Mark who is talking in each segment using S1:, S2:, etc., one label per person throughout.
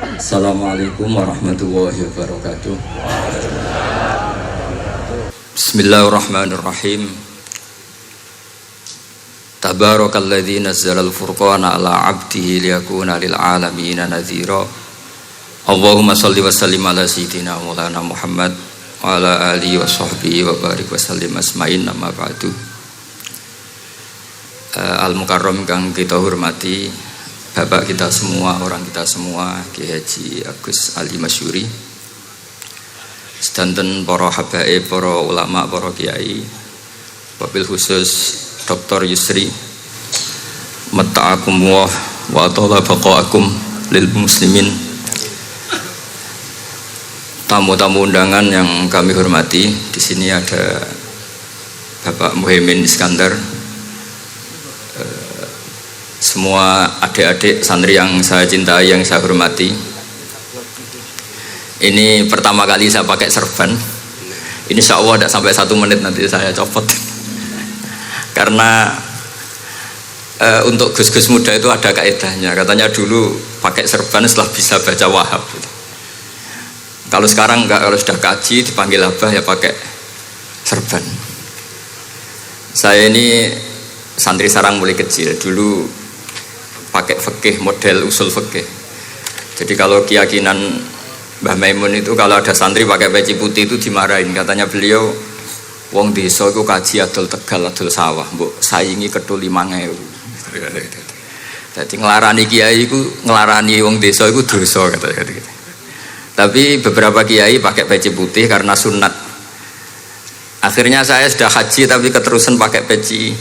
S1: Assalamualaikum warahmatullahi wabarakatuh. Bismillahirrahmanirrahim. Tabarakalladzi nazzalal furqana ala 'abdihi liyakuna lil 'alamin nadhira. Allahumma shalli wa sallim ala sayyidina Maulana Muhammad wa ala alihi wa sahbihi wa barik wa sallim asma'in amma ba'du. Al-Mukarram kang kita hormati, Bapak kita semua, orang kita semua, Kiai Haji Agus Ali Masyuri, sedanten para habaib, para ulama, para kiai, wabil khusus Dr. Yusri, mata'akumullah wa ta'ala baqa'akum lil muslimin, tamu-tamu undangan yang kami hormati. Di sini ada Bapak Muhaimin Iskandar, semua adik-adik santri yang saya cintai, yang saya hormati. Ini pertama kali saya pakai serban. Ini insya Allah tidak sampai 1 menit nanti saya copot. Karena untuk gus-gus muda itu ada kaedahnya. Katanya dulu pakai serban setelah bisa baca Wahab. Kalau sekarang enggak, kalau sudah kaji dipanggil abah ya pakai serban. Saya ini santri sarang mulai kecil. Dulu pakai fikih, model usul fikih. Jadi kalau keyakinan Mbah Maimun itu kalau ada santri pakai peci putih itu dimarahin. Katanya beliau, wong desa itu kaji adol Tegal, adol sawah, mbok saingi kedul 5.000. Jadi ngelarani kiai itu, ngelarani wong desa itu dosa katanya. Tapi beberapa kiai pakai peci putih karena sunat. Akhirnya saya sudah haji tapi keterusan pakai peci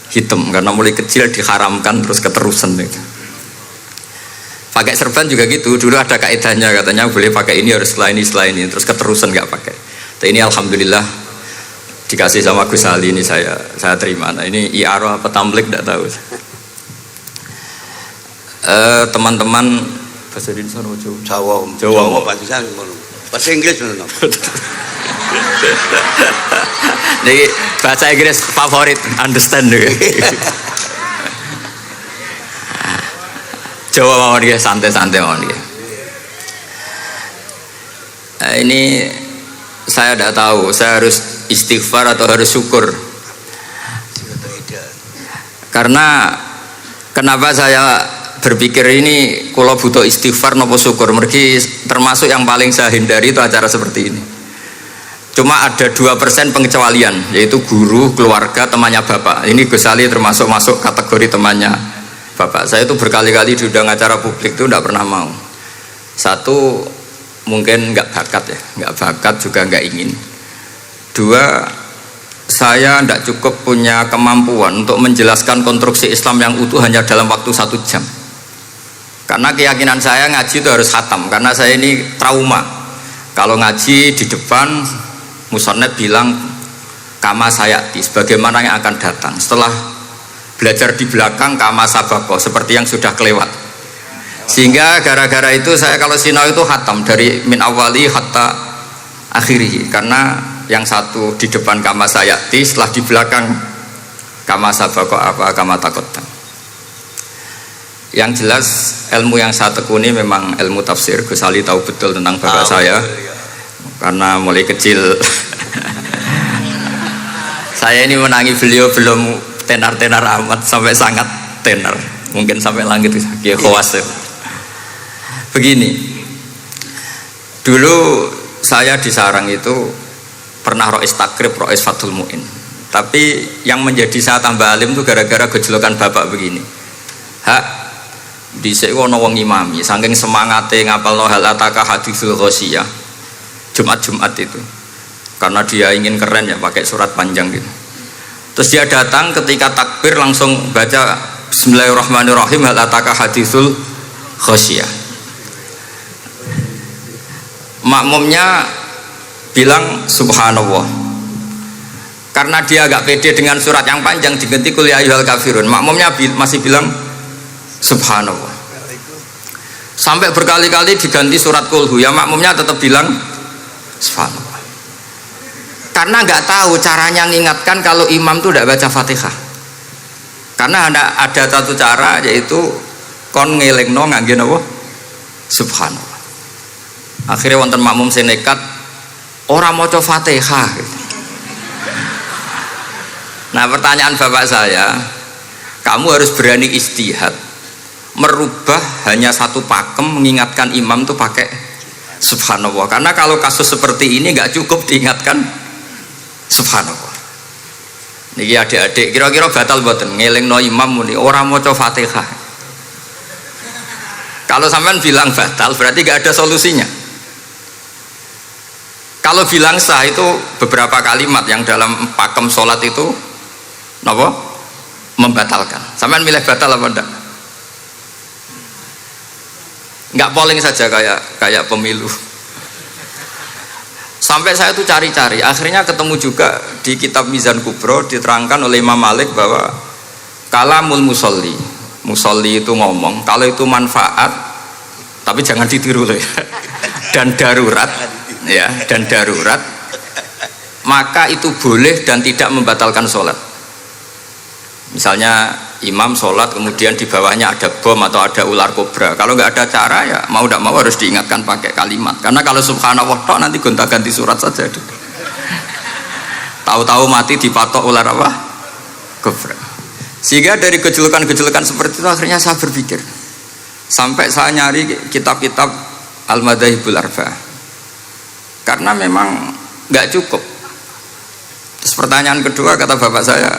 S1: hitam karena mulai kecil diharamkan terus keterusan itu. Pakai serban juga gitu, dulu ada kaidahnya katanya boleh pakai ini harus setelah ini terus keterusan nggak pakai. Tapi ini alhamdulillah dikasih sama Gus Ali, ini saya terima. Nah ini IARO apa tamblik tidak tahu. Teman-teman bahasa Indonesia Jawa bahasa Inggris jadi bahasa Inggris favorit, understand juga. Jawa mawon nggih, santai-santai mawon nggih. Ini saya tidak tahu, saya harus istighfar atau harus syukur. Karena kenapa saya berpikir ini kula butuh istighfar nopo syukur? Mergi termasuk yang paling saya hindari itu acara seperti ini. Cuma ada 2% pengecualian, yaitu guru, keluarga, temannya bapak. Ini Gus Ali termasuk masuk kategori temannya bapak. Saya itu berkali-kali diundang acara publik itu tidak pernah mau. Satu, mungkin nggak bakat ya, nggak bakat juga nggak ingin. 2, saya tidak cukup punya kemampuan untuk menjelaskan konstruksi Islam yang utuh hanya dalam waktu 1 jam. Karena keyakinan saya ngaji itu harus khatam, karena saya ini trauma. Kalau ngaji di depan musannaf bilang kama sayati, sebagaimana yang akan datang. Setelah belajar di belakang kama sabako, seperti yang sudah kelewat. Sehingga gara-gara itu saya kalau sinau itu khatam dari min awali hatta akhiri. Karena yang satu di depan kama sayati, setelah di belakang kama sabako apa kama takotan. Yang jelas ilmu yang saya tekuni memang ilmu tafsir. Gus Ali tahu betul tentang bapak saya. Karena mulai kecil saya ini menangi beliau belum tenar-tenar amat, sampai sangat tenar, mungkin sampai langit ya khawas. Begini, dulu saya di sarang itu pernah rois takrib, rois fathul mu'in. Tapi yang menjadi saya tambah alim itu gara-gara gejolokan bapak begini. Dhisik ana wong imami saking semangate ngapalno hal ataka haditsul ghosiyah Jumat itu, karena dia ingin keren ya pakai surat panjang gitu. Terus dia datang ketika takbir langsung baca Bismillahirrahmanirrahim hal ataka haditsul ghosiyah. Makmumnya bilang subhanallah, karena dia agak pede dengan surat yang panjang diganti kul ya ayyuhal kafirun. Makmumnya masih bilang subhanallah. Sampai berkali-kali diganti surat kulhu, ya makmumnya tetap bilang subhanallah. Karena nggak tahu caranya mengingatkan kalau imam itu tidak baca Fatihah. Karena ada satu cara, yaitu kon ngelingno ngangge napa Subhanallah. Akhirnya wonten makmum sing nekat ora maca Fatihah. Nah, pertanyaan bapak saya, kamu harus berani ijtihad, merubah hanya satu pakem, mengingatkan imam tuh pakai subhanallah. Karena kalau kasus seperti ini nggak cukup diingatkan subhanallah. Niki adik-adik, kira-kira batal mboten ngelingno imam muni ora maca Fatihah. Kalau sampean bilang batal, berarti nggak ada solusinya. Kalau bilang sah itu beberapa kalimat yang dalam pakem sholat itu apa? Membatalkan. Sampean milih batal apa enggak? Enggak polling saja kayak pemilu. Sampai saya tuh cari-cari, akhirnya ketemu juga di kitab Mizan Kubro diterangkan oleh Imam Malik bahwa kalamul musolli itu ngomong, kalau itu manfaat, tapi jangan ditiru loh ya, dan darurat, ya, dan darurat, maka itu boleh dan tidak membatalkan sholat. Misalnya imam sholat kemudian di bawahnya ada bom atau ada ular kobra, kalau nggak ada cara ya mau tidak mau harus diingatkan pakai kalimat, karena kalau subhanallah toh nanti gonta-ganti surat saja. Tahu-tahu mati dipatok ular apa? Kobra. Sehingga dari gejolukan-gejolukan seperti itu akhirnya saya berpikir, sampai saya nyari kitab-kitab Al-Madzhabul Arba'ah, karena memang nggak cukup. Terus pertanyaan kedua kata bapak saya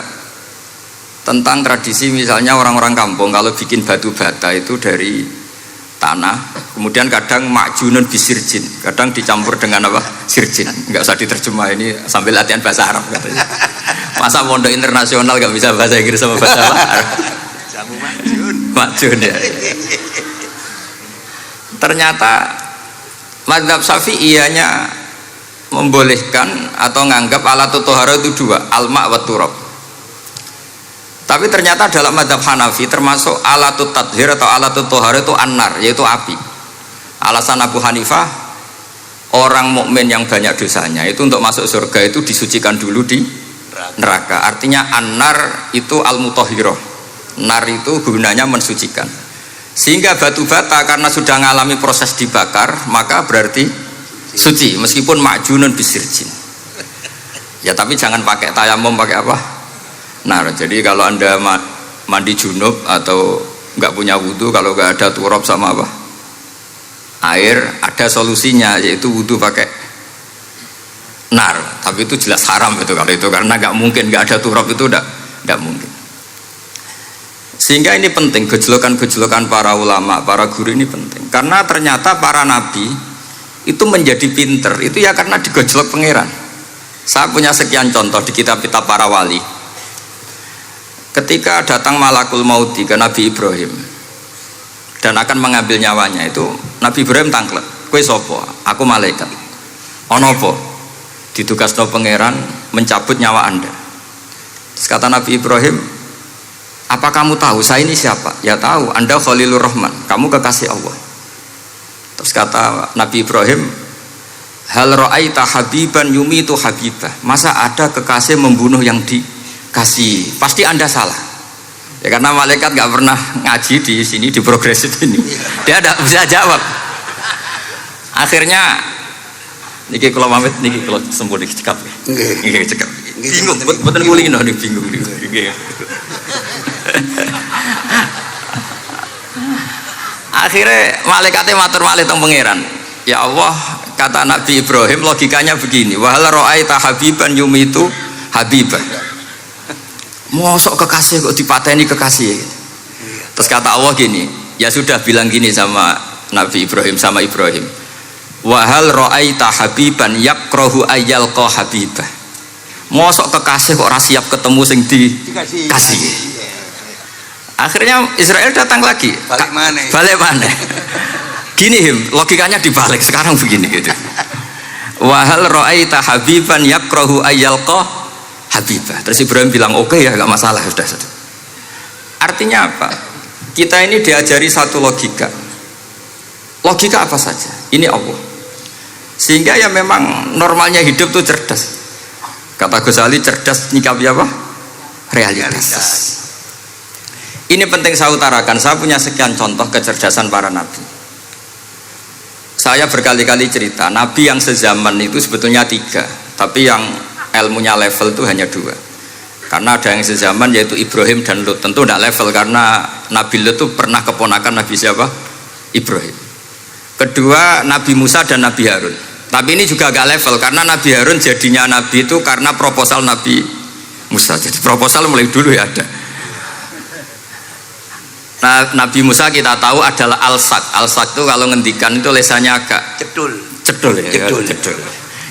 S1: tentang tradisi, misalnya orang-orang kampung kalau bikin batu bata itu dari tanah, kemudian kadang makjunun bisirjin, kadang dicampur dengan apa? Sirjin. Nggak usah diterjemah, ini sambil latihan bahasa Arab katanya. Masa pondok internasional nggak bisa bahasa Inggris sama bahasa Arab? Jamu makjun ya. Ternyata mazhab Syafi'iyahnya membolehkan atau nganggap alatut tohara itu dua, alma wa turab. Tapi ternyata dalam mazhab Hanafi termasuk alatut tadhir atau alatut tohara itu annar, yaitu api. Alasan Abu Hanifah, orang mukmin yang banyak dosanya itu untuk masuk surga itu disucikan dulu di neraka. Artinya annar itu al-mutahhirah, nar itu gunanya mensucikan. Sehingga batu bata karena sudah mengalami proses dibakar maka berarti suci meskipun makjunun bisirjin. Ya tapi jangan pakai tayamum, pakai apa? Nah, jadi kalau anda mandi junub atau nggak punya wudhu, kalau nggak ada turab sama apa air, ada solusinya yaitu wudhu pakai nar. Tapi itu jelas haram itu kalau itu, karena nggak mungkin nggak ada turab, itu nggak mungkin. Sehingga ini penting, gejolokan-gejolokan para ulama, para guru ini penting, karena ternyata para nabi itu menjadi pinter itu ya karena digojlok pangeran. Saya punya sekian contoh di kitab-kitab para wali. Ketika datang malakul mauti ke Nabi Ibrahim dan akan mengambil nyawanya, itu Nabi Ibrahim tangklet, kowe sapa? Aku malaikat. Ono apa? Ditugasno pangeran mencabut nyawa Anda. Terus kata Nabi Ibrahim, apa kamu tahu saya ini siapa? Ya tahu, Anda Khalilur Rahman, kamu kekasih Allah. Terus kata Nabi Ibrahim, hal ra'aita habiban yumitu habibah, masa ada kekasih membunuh yang dikasih? Pasti Anda salah. Ya karena malaikat nggak pernah ngaji di sini, di progresif ini, dia tidak bisa jawab. Akhirnya niki kalau pamit, niki kalau sembuh niki cekap, niki cekap, bingung, betul kulino nih, bingung nih. Akhirnya malaikatnya matur malih teng pangeran, ya Allah, kata Nabi Ibrahim logikanya begini, wahal ra'aita habiban yumitu habibah, mosok kekasih kok dipateni kekasih. Terus kata Allah gini, ya sudah bilang gini sama Nabi Ibrahim, sama Ibrahim, wahal ra'aita habiban yakrahu ayyalqa habibah, mosok kekasih kok ora siap ketemu sing dikasih. Akhirnya Israel datang lagi, balik mana? Gini logikanya dibalik sekarang begini gitu. Wahal ra'aita habiban yakrahu ayyalqa habibah. Terus Ibrahim bilang oke ya, gak masalah, sudah. Artinya apa? Kita ini diajari satu logika. Logika apa saja? Ini Allah. Sehingga ya memang normalnya hidup tuh cerdas. Kata Ghazali, cerdas nyikapi apa? Realitas. Ini penting saya utarakan. Saya punya sekian contoh kecerdasan para nabi. saya berkali-kali cerita, nabi yang sezaman itu sebetulnya 3, tapi yang ilmunya level itu hanya 2. Karena ada yang sezaman yaitu Ibrahim dan Lut. Tentu tidak level karena Nabi Lut itu pernah keponakan Nabi siapa? Ibrahim. Kedua Nabi Musa dan Nabi Harun. Tapi ini juga agak level karena Nabi Harun jadinya Nabi itu karena proposal Nabi Musa. Jadi proposal mulai dulu ya ada. Nah, Nabi Musa kita tahu adalah al-sak. Al-sak itu kalau ngendikan itu lesannya agak
S2: Cedul.
S1: ya, cedul.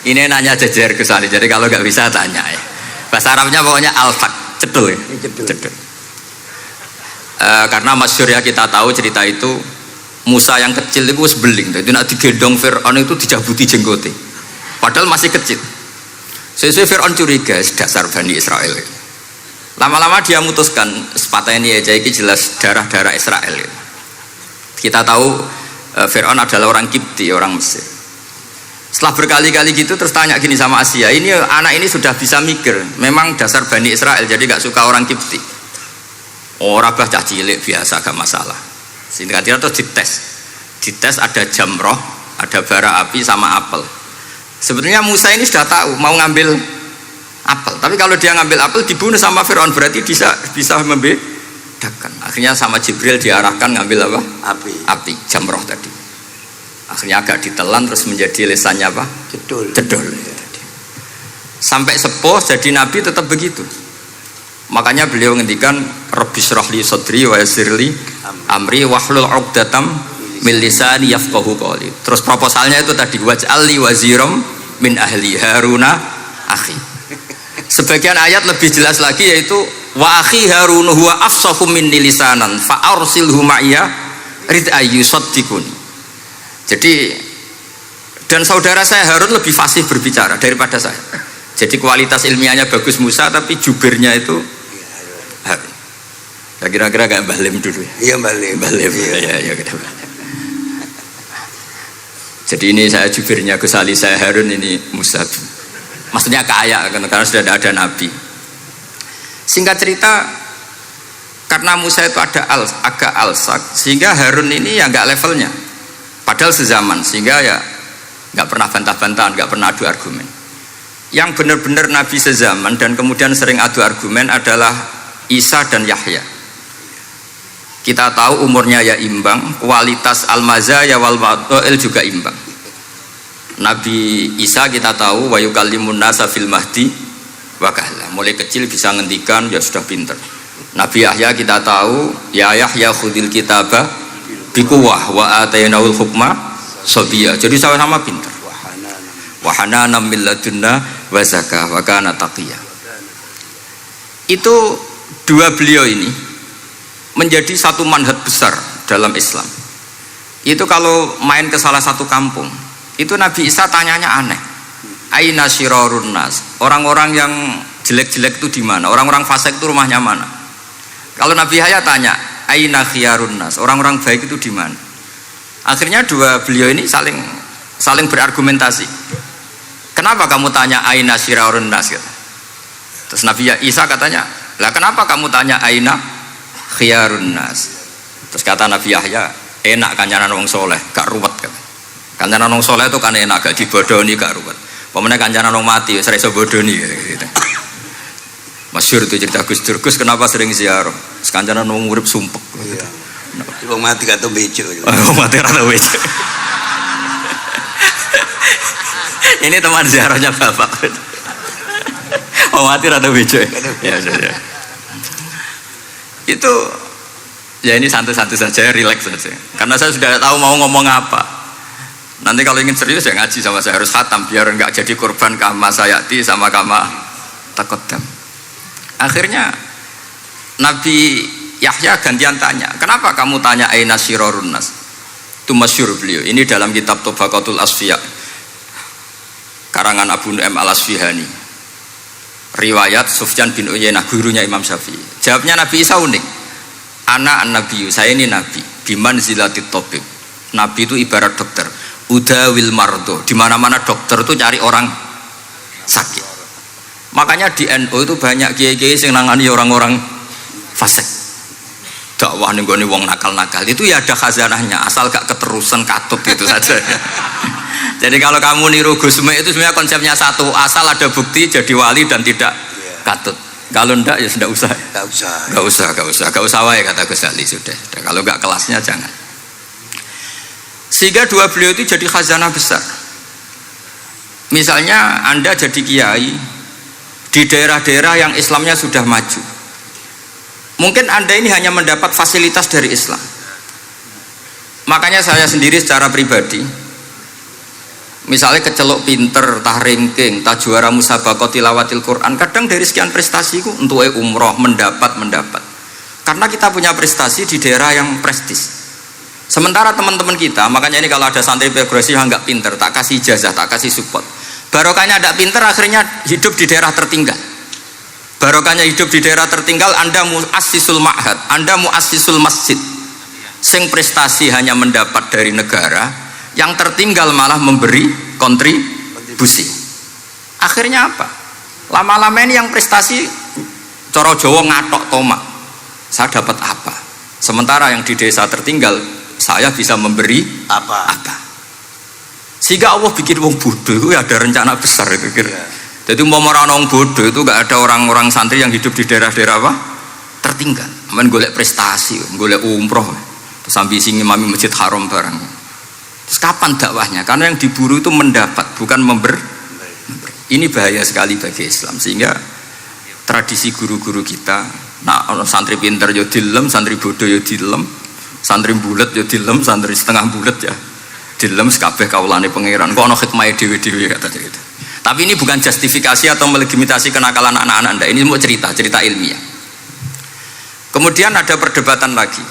S1: Ini nanya jejer ke sana. Jadi kalau nggak bisa tanya ya. Bahasa Arabnya pokoknya al-sak, cedul ya. Cedul. Karena masyhur ya kita tahu cerita itu Musa yang kecil itu sebeling. Itu nak digendong Fir'aun itu dijabuti jenggote. Padahal masih kecil. Sesuai Fir'aun curiga dasar Bani Israel. Lama-lama dia memutuskan sepatah ini aja ini jelas darah-darah Israel. Kita tahu Fir'aun adalah orang Kipti, orang Mesir. Setelah berkali-kali gitu terus tanya gini sama Asia, ini anak ini sudah bisa mikir, memang dasar Bani Israel jadi gak suka orang Kipti. Orang bah cah cilik biasa gak masalah. Sehingga dia terus dites ada jamroh, ada bara api sama apel. Sebetulnya Musa ini sudah tahu mau ngambil apel, tapi kalau dia ngambil apel dibunuh sama Fir'aun berarti bisa membedakan. Akhirnya sama Jibril diarahkan ngambil apa? Api jamroh tadi. Akhirnya agak ditelan terus menjadi lesannya apa? Cedul. Sampai sepuh jadi nabi tetap begitu. Makanya beliau ngendikan Rabbi syrahli sadri wa yassirli amri wahlul 'uqdatam min lisani yafqahu qawli. Terus proposalnya itu tadi waj'alli waziram min ahli Haruna akhi. Sebagian ayat lebih jelas lagi yaitu wa akhi Harun huwa afsahu minni lisanan fa arsilhu ma'iyya rid ayyusaddiquni. Jadi dan saudara saya Harun lebih fasih berbicara daripada saya. Jadi kualitas ilmiahnya bagus Musa tapi jubirnya itu Harun. Ya kira-kira kayak Mbah Lim dulu ya.
S2: Iya Mbah Lim.
S1: Ya kita. Jadi ini saya jubirnya Gus Ali, saya Harun, ini Musa. Maksudnya kaya karena sudah ada nabi. Singkat cerita karena Musa itu agak alsak sehingga Harun ini ya nggak levelnya. Padahal sezaman sehingga ya nggak pernah bantah-bantahan, nggak pernah adu argumen. Yang benar-benar nabi sezaman dan kemudian sering adu argumen adalah Isa dan Yahya. Kita tahu umurnya ya imbang, kualitas al-mazaya wal ma'il juga imbang. Nabi Isa kita tahu wa yukallimun nasa fil mahdi wa kahla. Mulai kecil bisa ngendikan ya sudah pinter. Nabi Yahya kita tahu ya Yahya khudil kitabah bikuwah wa atainaul hukma sabiyya. Jadi sama-sama pinter. Wa hananan min ladunna wa zakah wa kana taqiyya. Itu dua beliau ini menjadi satu manhaj besar dalam Islam. Itu kalau main ke salah satu kampung, itu Nabi Isa tanyanya aneh. Aina syirarun nas? Orang-orang yang jelek-jelek itu di mana? Orang-orang fasik itu rumahnya mana? Kalau Nabi Yahya tanya, aina khiyarun nas? Orang-orang baik itu di mana? Akhirnya dua beliau ini saling berargumentasi. Kenapa kamu tanya aina syirarun nas? Terus Nabi Isa katanya, lah kenapa kamu tanya aina khiyarun nas? Terus kata Nabi Yahya, enak kancanan wong soleh, gak ruwet kan? Kancanan wong soleh itu kan enak, gak dibodoni, gak ruwet. Pemenang kancanan wong mati, sering bodoni gitu. Masyhur itu cerita Gus Dur, Gus kenapa sering ziarah? Kancanan wong urip sumpek.
S2: Iya. Wong mati gak tau bejo.
S1: Wong mati ora tau bejo. Ini teman ziarahnya Bapak. Wong mati ora tau bejo. Ya. Itu ya ini santai-santai saja, relax saja. Karena saya sudah tahu mau ngomong apa. Nanti kalau ingin serius ya ngaji sama saya, harus khatam biar enggak jadi korban kama sayati sama kama takodam. Akhirnya Nabi Yahya gantian tanya, kenapa kamu tanya aina syirarun nas? Itu masyhur beliau. Ini dalam kitab Tabaqatul Asfiya karangan Abu Nu'aim al-Asfihani. Riwayat Sufyan bin Uyainah, gurunya Imam Syafi'i. Jawabnya Nabi Isa unik. Ana an-nabiyyu, saya ini nabi. Biman zilatit tabib. Nabi itu ibarat dokter. Udawil mardo. Di mana-mana dokter itu cari orang sakit. Makanya di NU itu banyak kiai-kiai yang nangani orang-orang fasik. dakwah ning gone wong nakal-nakal itu ya ada khazanahnya, asal gak keterusan katut itu saja. Jadi kalau kamu niru Gusme itu sebenarnya konsepnya satu, asal ada bukti jadi wali dan tidak katut. Kalau ndak ya sudah usah. Gak usah wae kata Gus Ali sudah. Kalau gak kelasnya jangan. Sehingga dua beliau itu jadi khazanah besar. Misalnya Anda jadi kiai di daerah-daerah yang Islamnya sudah maju. Mungkin Anda ini hanya mendapat fasilitas dari Islam. Makanya saya sendiri secara pribadi, misalnya kecelok pinter, tah ranking, tah juara musabaqah tilawatil Quran, kadang dari sekian prestasiku untuk umroh mendapat. Karena kita punya prestasi di daerah yang prestis. Sementara teman-teman kita, makanya ini kalau ada santri progresif yang nggak pinter, tak kasih ijazah, tak kasih support. Barokahnya ada pinter, akhirnya hidup di daerah tertinggal. Barokahnya hidup di daerah tertinggal, Anda muassisul ma'had, Anda muassisul masjid. Sing prestasi hanya mendapat dari negara, yang tertinggal malah memberi kontribusi. Akhirnya apa? Lama-lama ini yang prestasi coro Jawa ngatok tomak. Saya dapat apa? Sementara yang di desa tertinggal, saya bisa memberi apa? Sehingga Allah bikin wong bodoh itu ada rencana besar itu kira. Jadi mau orang bodoh itu gak ada orang-orang santri yang hidup di daerah-daerah apa? Tertinggal. Aman golek prestasi, golek umroh, terus ambisi ngimami masjid haram barang. Terus kapan dakwahnya? Karena yang diburu itu mendapat, bukan memberi. Ini bahaya sekali bagi Islam. Sehingga tradisi guru-guru kita, nah santri pinter ya dilem, santri bodoh ya dilem, santri bulet ya dilem, santri setengah bulet ya dilem, sekabeh kaulane pangeran. Kok ana hikmah dhewe-dhewe kata gitu. Tapi ini bukan justifikasi atau melegitimasi kenakalan anak-anak Anda. Ini mau cerita ilmiah. Kemudian ada perdebatan lagi.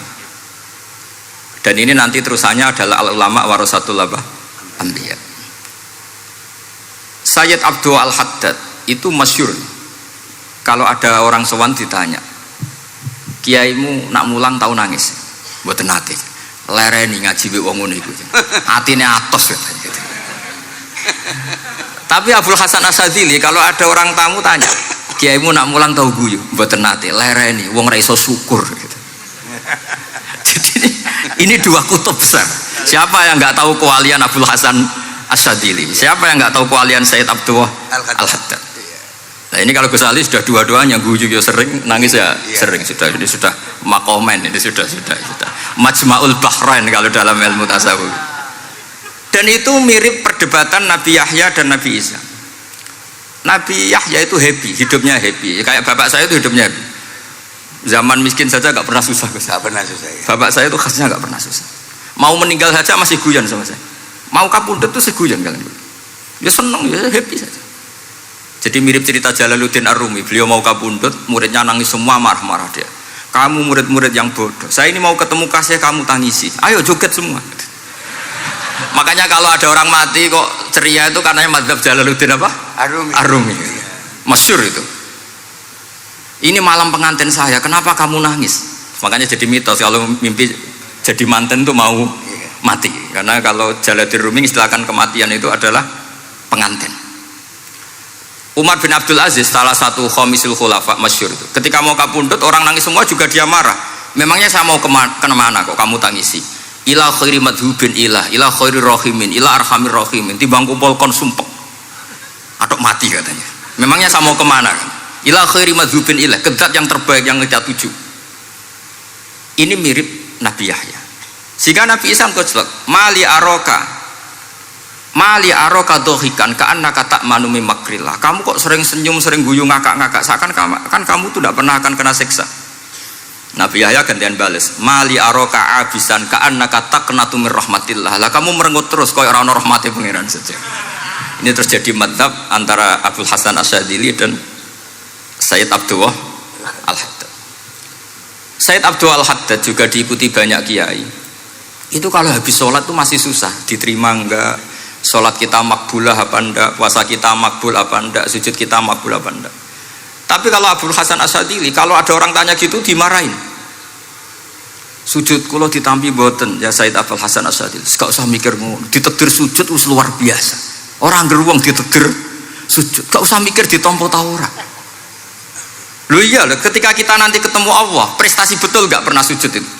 S1: Dan ini nanti terusannya adalah al-ulama warasatul anbiya. Sayyid Abdul Al-Haddad itu masyhur. Kalau ada orang sowan ditanya, kiaimu nak mulang tau nangis? Mboten nate. Lereni ngaji wek wong ngono iku. Atine atos katanya gitu. Tapi Abdul Hasan Asyadzili kalau ada orang tamu tanya, kiaimu nak mulang tau guyu? Mboten nate. Lereni wong ra iso syukur gitu. Jadi ini dua kutub besar. Siapa yang nggak tahu kewalian Abdul Hasan Asyadzili? Siapa yang nggak tahu kewalian Sayyid Abdul Al-Haddad? Nah ini kalau Gus Ali sudah dua-duanya, guyu ya sering, nangis ya sering, ini sudah makomen, ini sudah Majma'ul Bahrain kalau dalam ilmu tasawuf. Dan itu mirip perdebatan Nabi Yahya dan Nabi Isa. Nabi Yahya itu happy, hidupnya happy, kayak bapak saya itu hidupnya happy. Zaman miskin saja gak pernah susah.
S2: Gak pernah susah ya.
S1: Bapak saya itu khasnya gak pernah susah. Mau meninggal saja masih guyon sama saya. Mau kapundhut tuh seguyon kalian. Ya seneng, ya happy saja. Jadi mirip cerita Jalaluddin Ar-Rumi. Beliau mau kapundhut, muridnya nangis semua, marah-marah dia. Kamu murid-murid yang bodoh. Saya ini mau ketemu kasih kamu tangisi. Ayo joget semua. Makanya kalau ada orang mati kok ceria itu karena madzhab Jalaluddin apa? Ar-Rumi. Masyhur itu. Ini malam pengantin saya, kenapa kamu nangis? Makanya jadi mitos kalau mimpi jadi manten tuh mau mati. Karena kalau Jalaluddin Rumi istilahkan kematian itu adalah pengantin. Umar bin Abdul Aziz, salah satu khomisul khulafa masyhur itu. Ketika mau kapundhut orang nangis semua juga dia marah. Memangnya saya mau kemana kok kamu tangisi? Ila khairi madhubin ila khairi rahimin, ila arhamir rahimin. Timbang kumpul kon sumpek. Atok mati katanya. Memangnya saya mau kemana? Ila khairi madhubin ila, ke zat yang terbaik yang kita tuju. Ini mirip Nabi Yahya. Sehingga Nabi Isa ngejlek, Mali aroka dohikan ka'annaka ta'manu min makrillah. Kamu kok sering senyum, sering guyu, ngakak-ngakak, seakan kan kamu tuh tidak pernah akan kena siksa. Nabi Yahya gantian bales, Mali aroka abisan ka'annaka taqnatu min rahmatillah. Lah kamu merengut terus koyo ora ono rahmate pangeran saja. Ini terjadi madzhab antara Abdul Hasan Asyadzili dan Sayyid Abdul Al-Haddad. Sayyid Abdul Al-Haddad juga diikuti banyak kiai. Itu kalau habis sholat tuh masih susah, diterima enggak, sholat kita makbulah apa enggak, puasa kita makbul apa enggak, sujud kita makbul apa enggak. Tapi kalau Abdul Hasan Asyadzili, kalau ada orang tanya gitu dimarahin. Sujud kula ditampi boten ya Sayyid Abdul Hasan Asyadzili. Gak usah mikir ngono, ditegir sujud wis luar biasa. Orang geruang ditegir sujud, gak usah mikir ditampa ta ora. Lho iya, ketika kita nanti ketemu Allah, prestasi betul gak pernah sujud itu.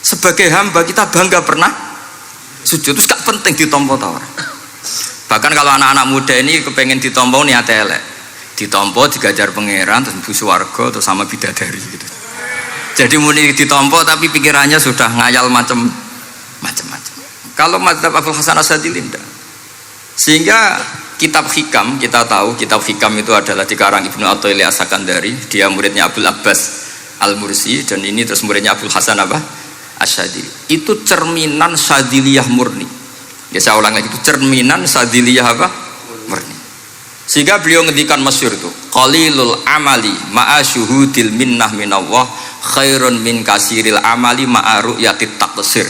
S1: Sebagai hamba kita bangga pernah sujud. Terus gak penting ditompo ta ora. Bahkan kalau anak-anak muda ini kepengen ditompo niat elek. Ditompo digajar pangeran terus mlebu swarga terus sama bidadari gitu. Jadi muni ditompo tapi pikirannya sudah ngayal macam-macam. Kalau mazhab Abul Hasan Asyadzili tidak. Sehingga kitab hikam, kita tahu kitab hikam itu adalah dikarang Ibnu Athaillah As-Sakandari, dia muridnya Abdul Abbas Al-Mursi, dan ini terus muridnya Abul Hasan Asyadzili. Itu cerminan Syadziliyah murni. Ya saya ulang lagi, itu cerminan Syadziliyah murni. Sehingga beliau ngendikan masyhur itu, qalilul amali ma'a syuhudil minnah minallah khairun min kasiril amali ma'a ru'yatit taqsir.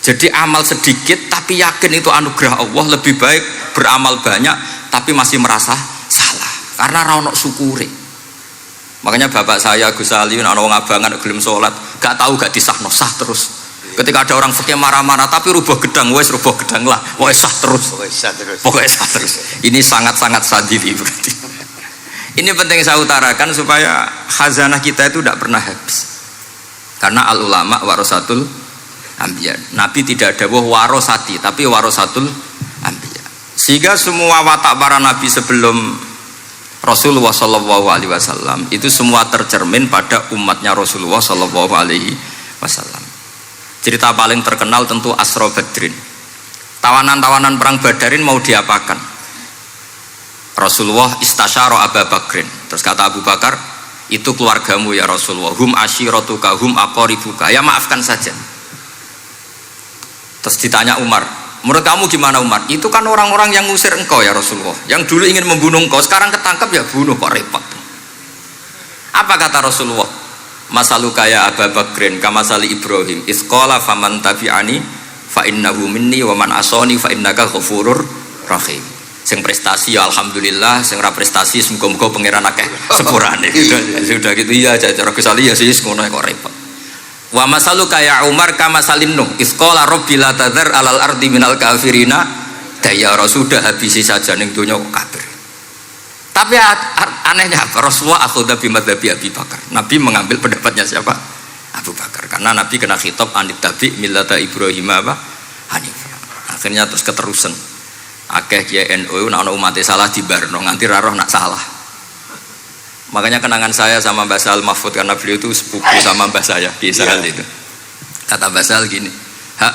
S1: Jadi amal sedikit tapi yakin itu anugerah Allah, lebih baik beramal banyak tapi masih merasa salah karena ra ono syukure. Makanya bapak saya Gus Ali ana wong abangan gelem salat, gak tahu gak disahno sah terus. Ketika ada orang fikih marah-marah tapi rubah gedang, wes rubah gedang lah, wes sah terus. Pokoknya sah terus. Ini sangat-sangat sadili berarti. Ini penting saya utarakan supaya khazanah kita itu tidak pernah habis. Karena al ulama warasatul anbiya. Nabi tidak ada warosati, tapi warasatul anbiya. Sehingga semua watak para nabi sebelum Rasulullah Shallallahu Alaihi Wasallam itu semua tercermin pada umatnya Rasulullah Shallallahu Alaihi Wasallam. Cerita paling terkenal tentu Asra Badrin. Tawanan-tawanan perang Badarin mau diapakan? Rasulullah istasyara Abu Bakrin. Terus kata Abu Bakar, itu keluargamu ya Rasulullah. Hum ashiratuka, hum aqaribuka. Ya maafkan saja. Terus ditanya Umar, menurut kamu gimana Umar? Itu kan orang-orang yang ngusir engkau ya Rasulullah, yang dulu ingin membunuh engkau, sekarang ketangkap ya bunuh, kok repot. Apa kata Rasulullah? Masaluka ya Abu Bakrin kamasali Ibrahim isqala faman tabi'ani fa innahu minni wa man asani fa innaka ghafurur rahim. Sing prestasi ya alhamdulillah, sing ora prestasi muga-muga pangeran akeh sepurane. Sudah gitu ya cara Gus Ali ya sih ngono kok repot. Wa masaluka ya Umar kamasalin Nuh isqala rabbi la tadzar alal ardi minal kafirina dayara. Sudah habisi saja ning donya kok kafir. Tapi anehnya apa? Rasulullah akhudha bi madzhabi Abi Bakar. Nabi mengambil pendapatnya siapa? Abu Bakar. Karena Nabi kena khitab anit tabi millata Ibrahim hanifah. Akhirnya terus keterusan. Akeh kiai NU nek ana umat salah dibarno nganti ra roh nak salah. Makanya kenangan saya sama Mbah Sal Mahfud karena beliau itu sepupu sama Mbah saya di Israel itu. Kata Mbah Sal gini, "Hak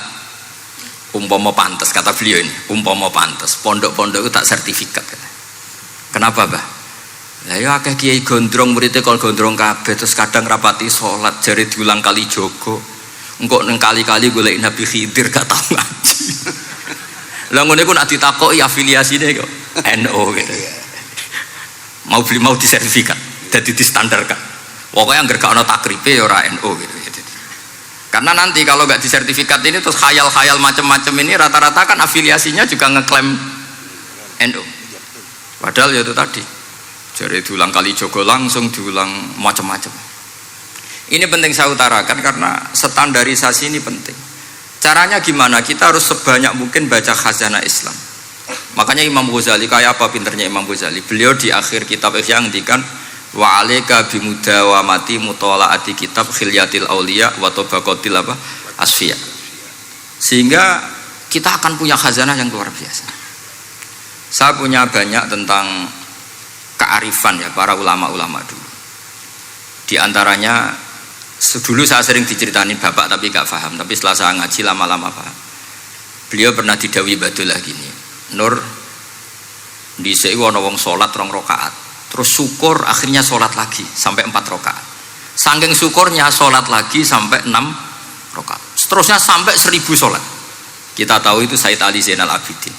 S1: umpama pantes," kata beliau ini, "umpama pantes, pondok-pondok itu tak sertifikat." Kenapa, Mbah? Lah ya akeh kiai gondrong muridnya kol gondrong kabeh terus kadang rapati salat jare diulang kali jogo. Engko neng kali-kali golek Nabi Khidir gak tau ngaji. Lah ngene ku nak ditakoki afiliasine kok NU gitu. Mau disertifikat, jadi distandarkan. Pokoknya nggak ono takripe ya ora NU gitu. Karena nanti kalau nggak disertifikat ini terus khayal-khayal macam-macam ini rata-rata kan afiliasinya juga ngeklaim NU. Padahal ya itu tadi, jadi diulang kali jogo langsung diulang macam-macam. Ini penting saya utarakan karena standarisasi ini penting. Caranya gimana? Kita harus sebanyak mungkin baca khazanah Islam. Makanya Imam Ghazali, kayak apa pinternya Imam Ghazali? Beliau di akhir kitab Ihya ngendikan wa alaika bimudawamati mutalaati kitab khilyatil auliya wa tabaqatil asfiya. Sehingga kita akan punya khazanah yang luar biasa. Saya punya banyak tentang kearifan ya para ulama-ulama dulu. Di antaranya dulu saya sering diceritain bapak tapi gak paham, tapi setelah saya ngaji lama-lama paham. Beliau pernah didhawuhi Badullah gini, Nur dhisik ana wong salat 2 rakaat, terus syukur akhirnya salat lagi sampai 4 rakaat. Saking syukurnya salat lagi sampai 6 rakaat. Seterusnya sampai 1000 salat. Kita tahu itu Sayyid Ali Zainal Abidin.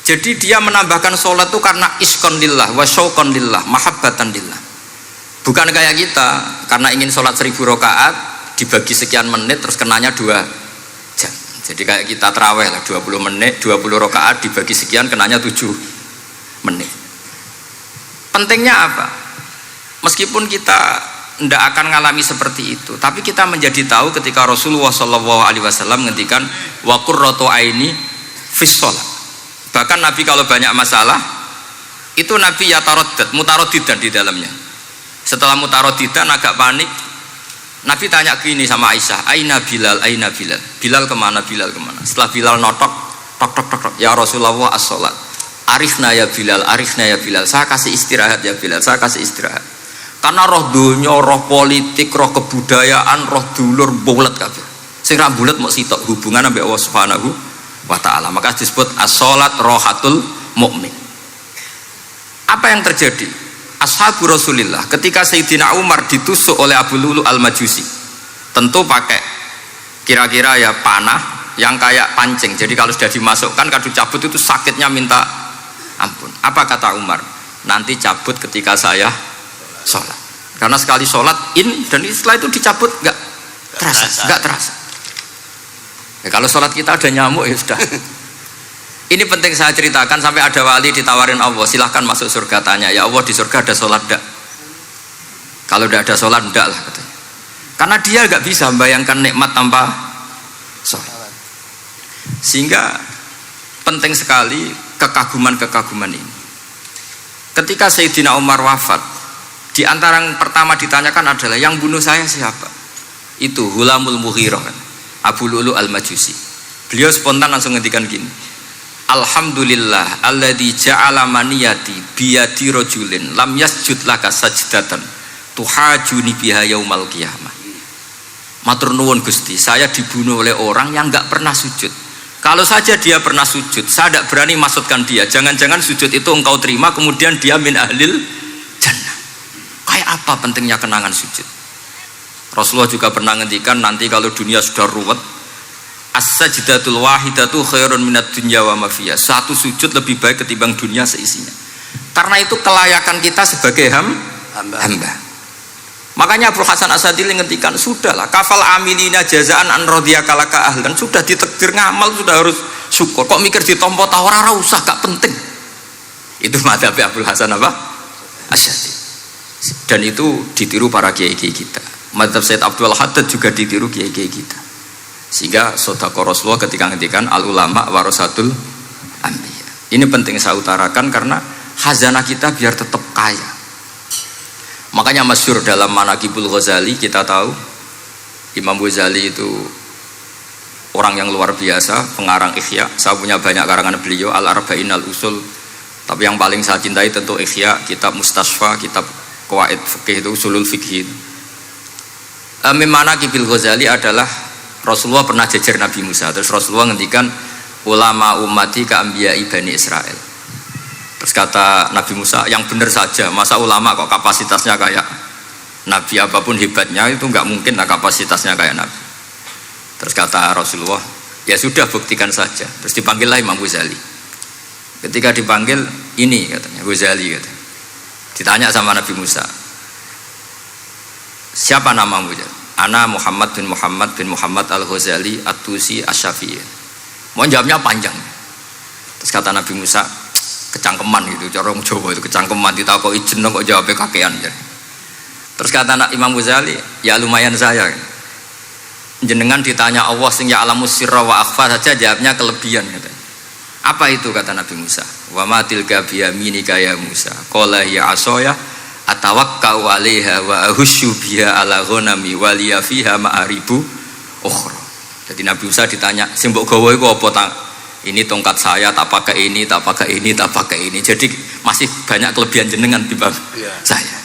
S1: Jadi dia menambahkan salat itu karena iskon lillah wa syauqan lillah, mahabbatan lillah. Bukan kayak kita karena ingin salat 1000 rakaat dibagi sekian menit terus kenanya 2 jam. Jadi kayak kita terawih lah 20 menit, 20 rakaat dibagi sekian kenanya 7 menit. Pentingnya apa? Meskipun kita tidak akan mengalami seperti itu, tapi kita menjadi tahu ketika Rasulullah SAW ngendikan wa qurratu aini fis shalah. Bahkan Nabi kalau banyak masalah itu Nabi ya mutaraddidan di dalamnya. Setelah mutaraddidan agak panik, Nabi tanya gini sama Aisyah, Aina Bilal, Aina Bilal. Bilal kemana, Bilal kemana? Setelah Bilal notok, tok tok tok tok, ya Rasulullah as-sholat. Arifna ya Bilal, arifna ya Bilal. Saya kasih istirahat ya Bilal, saya kasih istirahat. Karena roh dunya, roh politik, roh kebudayaan, roh dulur bulet kabeh. Sing ra bulet mok sitok hubungan ambek Allah Subhanahu wa taala. Maka disebut as-sholat rohatul mukmin. Apa yang terjadi? Ashabu Rasulillah ketika Sayyidina Umar ditusuk oleh Abu Lulu al-Majusi, tentu pakai kira-kira ya panah yang kayak pancing. Jadi kalau sudah dimasukkan kadu cabut itu sakitnya minta ampun. Apa kata Umar? Nanti cabut ketika saya sholat. Karena sekali sholat dan setelah itu dicabut nggak terasa. Ya, kalau sholat kita ada nyamuk ya sudah. Ini penting saya ceritakan, sampai ada wali ditawarin Allah, silahkan masuk surga, tanya, ya Allah di surga ada sholat enggak? Kalau tidak ada sholat enggak lah katanya. Karena dia nggak bisa membayangkan nikmat tanpa sholat. Sehingga penting sekali kekaguman-kekaguman ini. Ketika Sayyidina Umar wafat, di antara yang pertama ditanyakan adalah yang bunuh saya siapa? Itu Hulamul Mughirah, Abu Lulu al-Majusi. Beliau spontan langsung ngendikan gini, Alhamdulillah alladzi ja'ala maniyati biyadi rajulin lam yasjud laka sajdatan tuhajuni biha yaumal qiyamah. Matur nuwun Gusti, saya dibunuh oleh orang yang enggak pernah sujud. Kalau saja dia pernah sujud, saya tidak berani maksudkan dia. Jangan-jangan sujud itu engkau terima kemudian dia min ahlil jannah. Kayak apa pentingnya kenangan sujud? Rasulullah juga pernah ngendikan, nanti kalau dunia sudah ruwet, as-sajdatul wahidatu khairun minad dunya wa ma fiha. Satu sujud lebih baik ketimbang dunia seisinya. Karena itu kelayakan kita sebagai hamba. Makanya Abu Hasan Asadili ngendikan, sudahlah kafal amilina jazaan an radiyaka laka ahlan. Sudah ditakdir ngamal sudah harus syukur. Kok mikir ditompo ta ora usah, gak penting. Itu madzhab Abu Hasan apa? Asy'ari. Dan itu ditiru para kiai-kiai kita. Madzhab Said Abdul Haddad juga ditiru kiai-kiai kita. Sehingga sedekah Rasulullah ketika ngendikan al ulama warasatul anbiya. Ini penting saya utarakan karena khazanah kita biar tetap kaya. Makanya masyhur dalam Manaqibul Ghazali kita tahu Imam Ghazali itu orang yang luar biasa, pengarang Ihya. Saya punya banyak karangan beliau, Al-Arba'in Al-Usul. Tapi yang paling saya cintai tentu Ihya, kitab Mustasfa, kitab Qawaid Fikih itu Usulul Fikih. Manaqibul Ghazali adalah Rasulullah pernah jejer Nabi Musa, terus Rasulullah ngendikan ulama ummati ka anbiya'i Bani Israel. Terus kata Nabi Musa, yang benar saja, masa ulama kok kapasitasnya kayak Nabi, apapun hebatnya itu nggak mungkin lah kapasitasnya kayak Nabi. Terus kata Rasulullah, ya sudah buktikan saja. Terus dipanggillah Imam Ghazali. Ketika dipanggil, ini katanya Ghazali katanya. Ditanya sama Nabi Musa, siapa namamu? Ana Muhammad bin Muhammad al-Ghazali at-Tusi asy-Syafi'i. Mau jawabnya panjang. Terus kata Nabi Musa, kecangkeman gitu, cara orang Jawa itu kecangkeman, ditakoki jeneng kok jawabnya kakean. Terus kata Imam Ghazali, ya lumayan saya. Jenengan ditanya Allah sing ya'lamus sirra wa akhfa saja jawabnya kelebihan katanya. Apa itu kata Nabi Musa? Wa ma tilka bi yaminika ya Musa. Qala ya asaya atawakkau 'alaiha wa ahusyu biha 'ala ghanami wa liya fiha ma'aribu ukhra. Jadi Nabi Musa ditanya, "Sing mbok gawa iku apa ta?" Ini tongkat saya, tak pakai ini, tak pakai ini, tak pakai ini. Jadi masih banyak kelebihan jenengan timbang saya.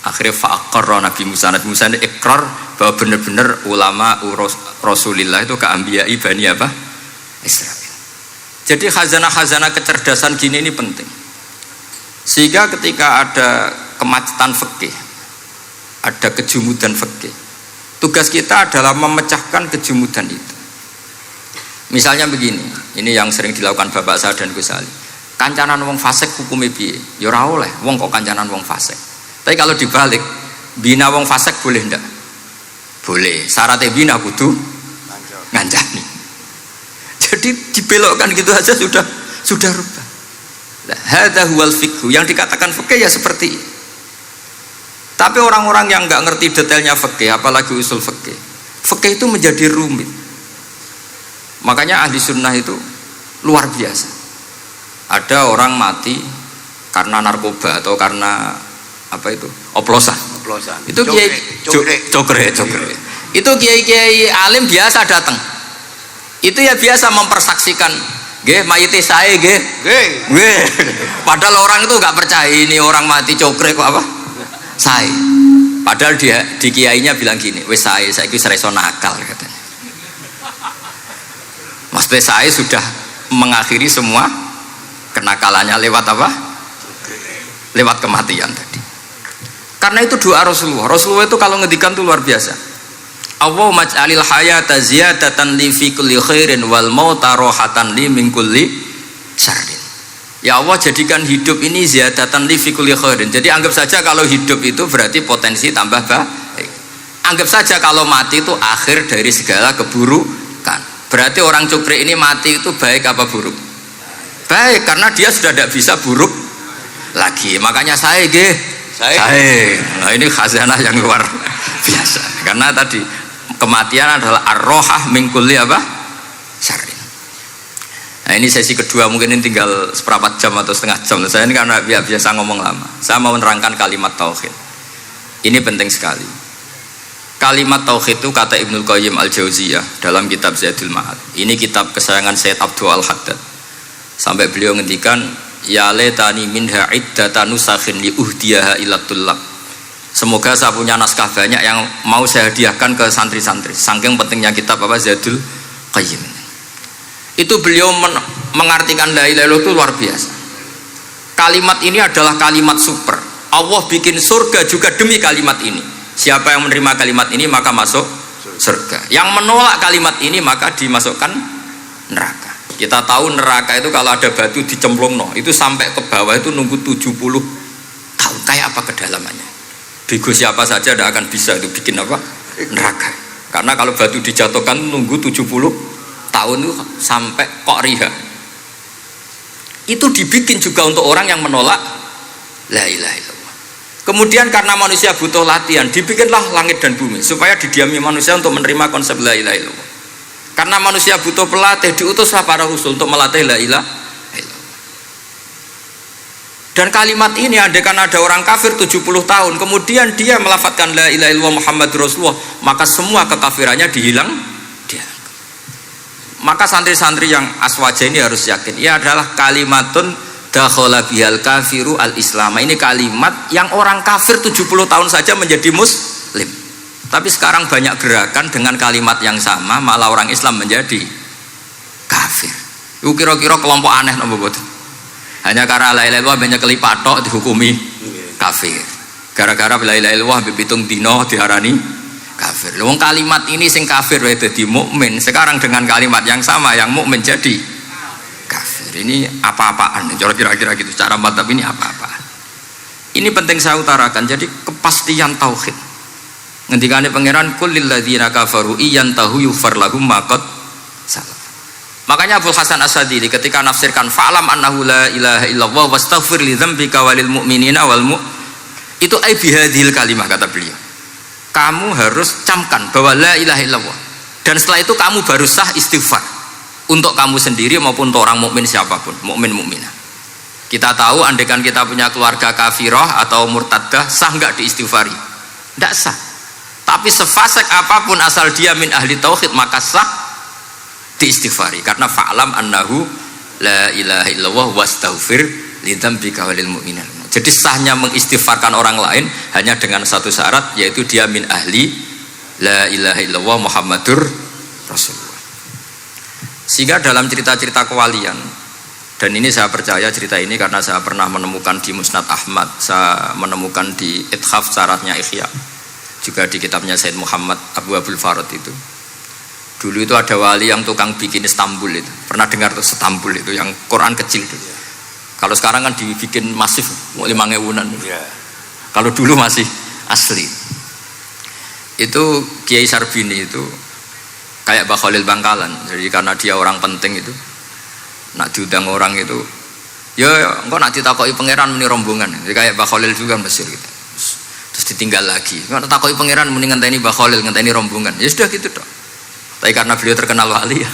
S1: Akhirnya fa'aqarra Nabi Musa ini ikrar bahwa benar-benar ulama Rasulillah itu keambiyai Bani apa? Israel. Jadi khazanah-khazanah kecerdasan gini ini penting. Sehingga ketika ada kemacetan fikih, ada kejumudan fikih, tugas kita adalah memecahkan kejumudan itu. Misalnya begini, ini yang sering dilakukan bapak saya dan Gus Ali. Kancanan wong fasik hukumnya piye? Ya ora oleh, wong kok kancanan wong fasik. Tapi kalau dibalik, bina wong fasik boleh ndak? Boleh. Syaratnya bina kudu ngancani. Jadi dibelokkan gitu aja sudah rubah. Nah, hadza huwal fiqh. Yang dikatakan fikih ya seperti ini. Tapi orang-orang yang nggak ngerti detailnya fikih, apalagi usul fikih, fikih itu menjadi rumit. Makanya ahli sunnah itu luar biasa. Ada orang mati karena narkoba atau karena apa itu oplosan.
S2: Coplosan.
S1: Itu kiai cokre. Itu kiai alim biasa datang. Itu ya biasa mempersaksikan, nggih mayite sae nggih. Nggih. Padahal orang itu enggak percaya ini orang mati cokre kok apa? Sae. Padahal dia di kiainya bilang gini, wis sae saiki wis iso nakal katanya. Maksudnya sae sudah mengakhiri semua kenakalannya lewat apa? Lewat kematian tadi. Karena itu doa Rasulullah. Rasulullah itu kalau ngedikan itu luar biasa. Allahumma ij'alil hayata ziyadatan li fi kulli khairin wal mauta rohatan li min kulli syarrin. Ya Allah, jadikan hidup ini ziyadatan li fi kulli khairin. Jadi anggap saja kalau hidup itu berarti potensi tambah baik. Anggap saja kalau mati itu akhir dari segala keburukan. Berarti orang cukri ini mati itu baik apa buruk? Baik, karena dia sudah tidak bisa buruk lagi. Makanya saya nah ini khazanah yang luar biasa. Karena tadi kematian adalah ar-rohah min kulli apa? Syarrin. Nah ini sesi kedua, mungkin ini tinggal seperempat jam atau setengah jam. Saya ini karena biasa ngomong lama. Saya mau menerangkan kalimat tauhid. Ini penting sekali. Kalimat tauhid itu kata Ibnul Qayyim Al-Jauziyah dalam kitab Zadul Ma'ad. Ini kitab kesayangan Sayyid Abdul Al-Haddad. Sampai beliau ngendikan, ya letani minha iddata nusakhin li uhdiyaha ila tullab. Semoga saya punya naskah banyak yang mau saya hadiahkan ke santri-santri. Saking pentingnya kitab apa Zadul Qayyim. Itu beliau mengartikan la ilaha illallah itu luar biasa. Kalimat ini adalah kalimat super. Allah bikin surga juga demi kalimat ini. Siapa yang menerima kalimat ini maka masuk surga. Yang menolak kalimat ini maka dimasukkan neraka. Kita tahu neraka itu kalau ada batu dicemplung itu sampai ke bawah itu nunggu 70 tahun. Kayak apa kedalamannya? Bego siapa saja tidak akan bisa itu bikin apa? Neraka. Karena kalau batu dijatuhkan nunggu 70 tahun itu sampai kok riha. Itu dibikin juga untuk orang yang menolak la ilaha illallah. Kemudian karena manusia butuh latihan, dibikinlah langit dan bumi supaya didiami manusia untuk menerima konsep la ilaha illallah. Karena manusia butuh pelatih, diutuslah para rasul untuk melatih la ilaha illallah. Dan kalimat ini andaikan ada orang kafir 70 tahun, kemudian dia melafadzkan la ilaha illallah Muhammadur Rasulullah, maka semua kekafirannya dihilang. Maka santri-santri yang aswaja ini harus yakin, ia adalah kalimatun dakhala bihal kafiru al-islam. Ini kalimat yang orang kafir 70 tahun saja menjadi muslim. Tapi sekarang banyak gerakan dengan kalimat yang sama malah orang Islam menjadi kafir. Itu kira-kira kelompok aneh napa mboten? Hanya karena la ilaha illallah banyak kelipatok dihukumi kafir. Gara-gara la ilaha illallah bipitung dino diarani kafir. Wong kalimat ini sing kafir wae dadi mukmin. Sekarang dengan kalimat yang sama yang mukmin jadi kafir. Ini apa-apaan? Kira-kira gitu cara madzhab ini apa-apaan? Ini penting saya utarakan. Jadi kepastian tauhid. Ngendikane pangeran kul lil ladzina kafaru iyantahu yughfar lahum ma qad salaf. Makanya Abu Hasan As-Sadili ketika nafsirkan fa'lam annahu la ilaha illallah wastaghfir li dzambika walil mu'minina wal itu ai bihadhil kalimah kata beliau. Kamu harus camkan bahwa la ilaha illallah dan setelah itu kamu baru sah istighfar untuk kamu sendiri maupun untuk orang mukmin siapapun, mukmin mukminah. Kita tahu andaikan kita punya keluarga kafirah atau murtadah sah enggak diistighfari? Enggak sah. Tapi sefasik apapun asal dia min ahli tauhid maka sah diistighfari karena fa'lam annahu la ilaha illallah wastaghfir lidzambika walil mu'minin. Jadi sahnya mengistighfarkan orang lain hanya dengan satu syarat, yaitu dia min ahli la ilaha illallah Muhammadur Rasulullah. Sehingga dalam cerita-cerita kewalian, dan ini saya percaya cerita ini karena saya pernah menemukan di Musnad Ahmad, saya menemukan di Ithaf syaratnya Ihya, juga di kitabnya Said Muhammad Abu Abdul Farad itu. Dulu itu ada wali yang tukang bikin Istanbul itu. Pernah dengar tuh Istanbul itu yang Quran kecil itu. Kalau sekarang kan dibikin masif, 5.000-an. Kalau dulu masih asli. Itu Kiai Sarbini itu kayak Mbah Khalil Bangkalan. Jadi karena dia orang penting itu, nak diundang orang itu, ya engkau nak ditakoki pangeran muni rombongan. Jadi kayak Mbah Khalil juga Mesir gitu. Terus ditinggal lagi. Kalau takoki pangeran muni ngenteni Mbah Khalil, ngenteni rombongan. Ya sudah gitu dong. Tapi karena beliau terkenal wali ya.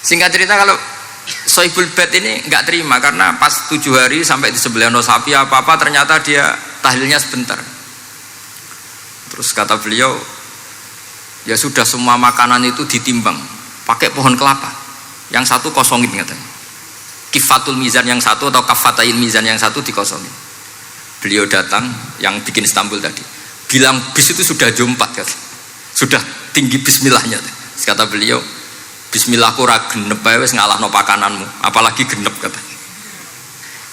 S1: Singkat cerita kalau Sohibul Bait ini nggak terima karena pas 7 hari sampai di sebelah sapi apa-apa ternyata dia tahlilnya sebentar. Terus kata beliau, ya sudah semua makanan itu ditimbang pakai pohon kelapa, yang satu kosongin katanya. Kifatul mizan yang satu atau kafatain mizan yang satu dikosongin. Beliau datang yang bikin Istanbul tadi, bilang bis itu sudah jompat kata. Sudah tinggi bismillahnya. Kata beliau, bismillahku ra genep ae wis ngalahno pakananmu, apalagi genep kata.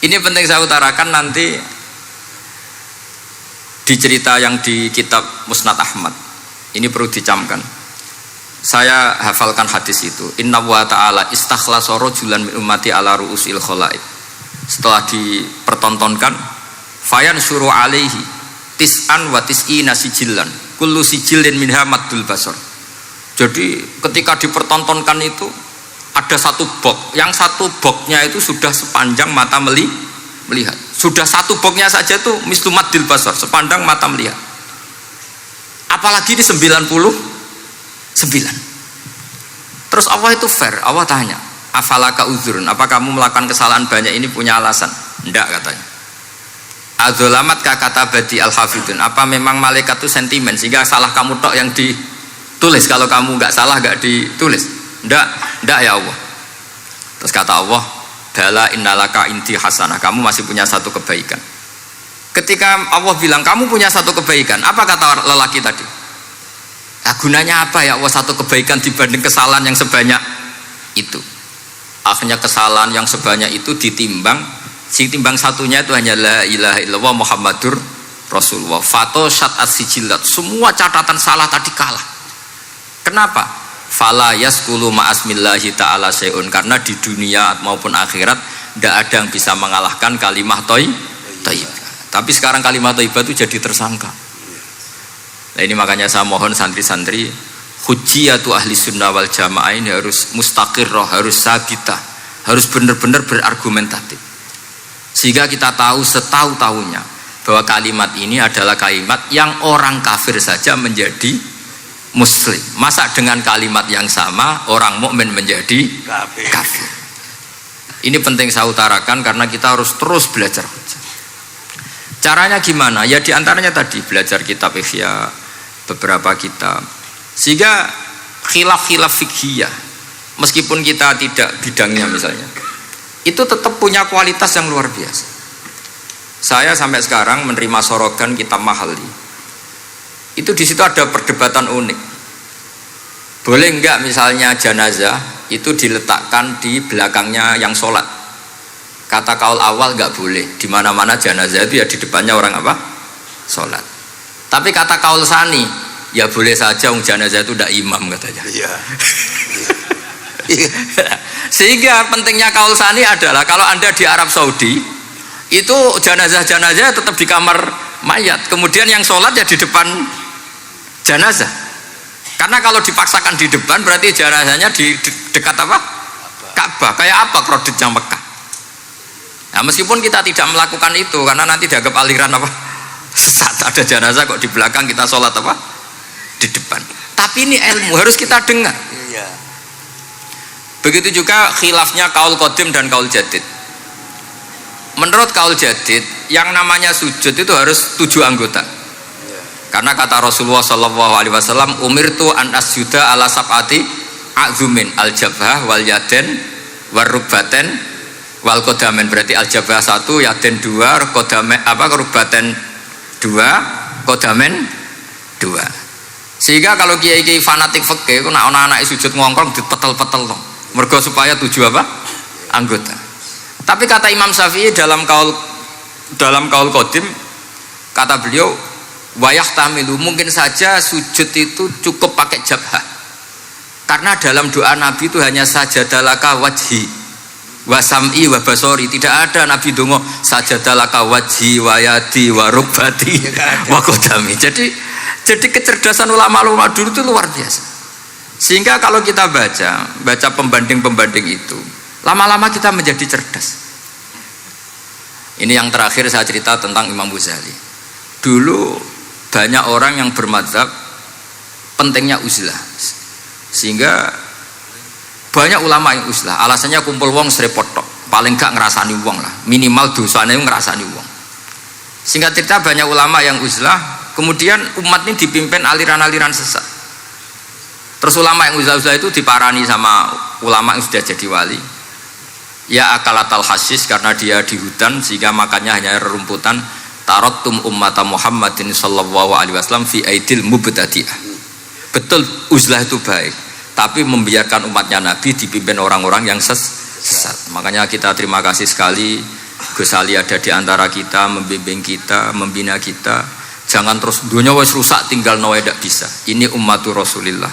S1: Ini penting saya utarakan nanti di cerita yang di kitab Musnad Ahmad. Ini perlu dicamkan. Saya hafalkan hadis itu. Inna wa ta'ala istakhlasa rajulan min ummati ala ru'usil khalaik. Setelah dipertontonkan, fayan syuru alaihi tis'an wa tis'ina sijillan kullu sijillin minha maddul basar. Jadi ketika dipertontonkan itu ada satu box, yang satu boxnya itu sudah sepanjang mata melihat. Sudah satu boxnya saja itu mislu maddil basar, sepandang mata melihat. Apalagi di 99. Terus Allah itu fair. Allah tanya, afalaka uzrun, apa kamu melakukan kesalahan banyak ini punya alasan? Enggak katanya. Adzolamat kata badi al-hafidun, apa memang malaikat itu sentimen sehingga salah kamu tok yang ditulis, kalau kamu enggak salah enggak ditulis? Enggak ya Allah. Terus kata Allah, bala innalaka inti hasanah, kamu masih punya satu kebaikan. Ketika Allah bilang kamu punya satu kebaikan, apa kata lelaki tadi? Nah, gunanya apa ya Allah satu kebaikan dibanding kesalahan yang sebanyak itu? Akhirnya kesalahan yang sebanyak itu ditimbang, si timbang satunya itu hanya la ilaha illallah Muhammadur Rasulullah. Fato syat as-sijilat, semua catatan salah tadi kalah. Kenapa? Fala yaskulu ma'asmillahi ta'ala syai'un, karena di dunia maupun akhirat tidak ada yang bisa mengalahkan kalimah thayyibah. Tapi sekarang kalimah thayyibah itu jadi tersangka. Nah ini makanya saya mohon santri-santri, hujjiyatu ahli sunnah wal jamaah ini harus mustaqirroh, harus sabitah, harus benar-benar berargumentatif, sehingga kita tahu setahu-tahunya bahwa kalimat ini adalah kalimat yang orang kafir saja menjadi muslim. Masa dengan kalimat yang sama orang mukmin menjadi kafir? Ini penting saya utarakan karena kita harus terus belajar. Caranya gimana? Ya diantaranya tadi belajar kitab Ihya, beberapa kitab, sehingga khilaf-khilaf fikhiyah meskipun kita tidak bidangnya misalnya, itu tetap punya kualitas yang luar biasa. Saya sampai sekarang menerima sorogan kitab Mahalli, itu di situ ada perdebatan unik. Boleh enggak misalnya jenazah itu diletakkan di belakangnya yang sholat? Kata kaul awal enggak boleh, di mana-mana jenazah itu ya di depannya orang apa? Sholat. Tapi kata kaul sani, ya boleh saja jenazah itu tidak imam katanya. Iya. Sehingga pentingnya kaul sani adalah kalau Anda di Arab Saudi itu jenazah-jenazah tetap di kamar mayat, kemudian yang sholat ya di depan jenazah. Karena kalau dipaksakan di depan berarti jenazahnya di dekat apa? Ka'bah. Kayak apa kreditnya Mekah? Nah, meskipun kita tidak melakukan itu karena nanti dianggap aliran apa? Sesat. Ada jenazah kok di belakang kita sholat apa? Di depan. Tapi ini ilmu harus kita dengar. Iya. Begitu juga khilafnya kaul qadim dan kaul jadid. Menurut kaul jadid yang namanya sujud itu harus 7 anggota. Iya. Karena kata Rasulullah SAW, umirtu an asjuda ala sab'ati a'zumin al-jabhah wal yaden war rukbaten wal kodamen. Berarti al-jabhah 1, yaden 2, kodamen apa rukbaten 2, kodamen 2. Sehingga kalau kiai-kiai fanatik fikih itu nak anak-anak sujud ngongkrong dipetel-petel loh. Mergo supaya 7 apa? Anggota. Tapi kata Imam Syafi'i dalam kaul qadim, kata beliau, wayah tamilu, mungkin saja sujud itu cukup pakai jabhah. Karena dalam doa Nabi itu hanya sajadalaka wajhi wa sam'i wa basori. Tidak ada Nabi dongo sajadalaka wajhi wa yadi wa rubbati wa kodami. Jadi kecerdasan ulama-ulama dulu itu luar biasa. Sehingga kalau kita baca pembanding-pembanding itu, lama-lama kita menjadi cerdas. Ini yang terakhir saya cerita tentang Imam Ghazali. Dulu banyak orang yang bermadzhab pentingnya uzlah. Sehingga banyak ulama yang uzlah. Alasannya kumpul wong serepot tok. Paling gak ngerasani wong lah. Minimal dosanya ngerasani wong. Singkat cerita banyak ulama yang uzlah Kemudian umat ini dipimpin aliran-aliran sesat. Terus ulama yang uzlah-uzlah itu diparani sama ulama yang sudah jadi wali. Ya akalatal hasis, karena dia di hutan sehingga makannya hanya rerumputan. Tarattum ummata Muhammadin sallallahu alaihi wasallam fi aidil mubtadi'ah. Betul uzlah itu baik, tapi membiarkan umatnya Nabi dipimpin orang-orang yang sesat. Makanya kita terima kasih sekali Gus Ali ada di antara kita, membimbing kita, membina kita. Jangan terus dunia wis rusak tinggal nawa tidak bisa. Ini ummatur Rasulillah,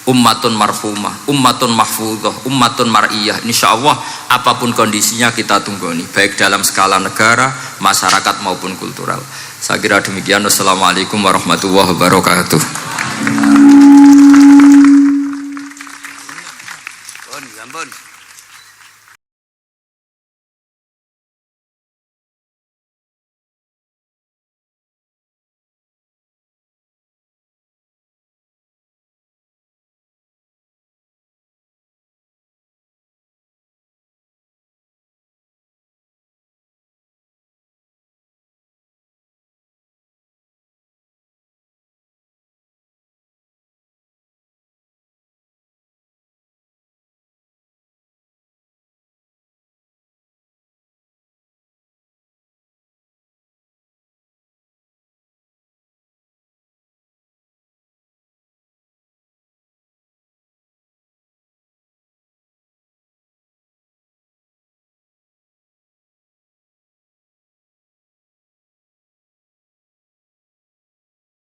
S1: ummatun marhumah, ummatun mahfudhah, ummatun mar'iyah. Insyaallah apapun kondisinya kita tunggu ini, baik dalam skala negara, masyarakat maupun kultural. Saya kira demikian. Wassalamualaikum warahmatullahi wabarakatuh.
S2: Bon,